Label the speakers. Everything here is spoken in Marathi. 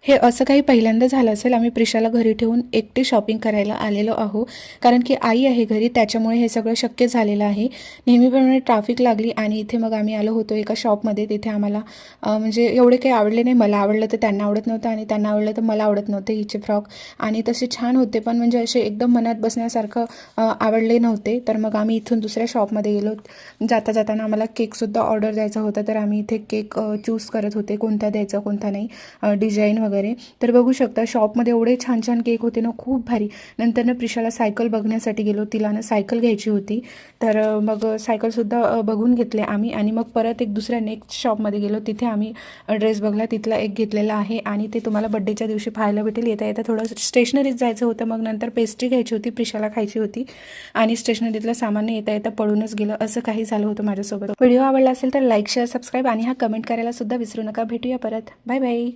Speaker 1: हे असं काही पहिल्यांदा झालं असेल. आम्ही प्रिशाला घरी ठेवून एकटी शॉपिंग करायला आलेलो आहो, कारण की आई आहे घरी, त्याच्यामुळे हे सगळं शक्य झालेलं आहे. नेहमीप्रमाणे ट्रॅफिक लागली आणि इथे मग आम्ही आलो होतो एका शॉपमध्ये. तिथे आम्हाला म्हणजे एवढे काही आवडले नाही. मला आवडलं तर त्यांना आवडत नव्हतं आणि त्यांना आवडलं तर मला आवडत नव्हते हिचे फ्रॉक. आणि तसे छान होते पण म्हणजे असे एकदम मनात बसण्यासारखं आवडले नव्हते. तर मग आम्ही इथून दुसऱ्या शॉपमध्ये गेलो. जाता जाताना आम्हाला केकसुद्धा ऑर्डर द्यायचा होता, तर आम्ही इथे केक चूज करत होते कोणता द्यायचा कोणता नाही, डिझाईन वगैरे. तर बघू शकता शॉपमध्ये एवढे छान छान केक होते ना, खूप भारी. नंतर ना प्रिशाला सायकल बघण्यासाठी गेलो, तिला ना सायकल घ्यायची होती. तर मग सायकलसुद्धा बघून घेतले आम्ही. आणि मग परत एक दुसऱ्या नेक्स्ट शॉपमध्ये गेलो, तिथे आम्ही ड्रेस बघला. तिथला एक घेतलेला आहे आणि ते तुम्हाला बड्डेच्या दिवशी पाहायला भेटेल. येता येता थोडं स्टेशनरीत जायचं होतं, मग नंतर पेस्ट्री घ्यायची होती, प्रिशाला खायची होती आणि स्टेशनरीतलं सामान येता येता पडूनच गेलं. असं काही झालं होतं माझ्यासोबत. व्हिडिओ आवडला असेल तर लाईक शेअर सबस्क्राईब आणि हा कमेंट करायला सुद्धा विसरू नका. भेटूया परत. Bye bye.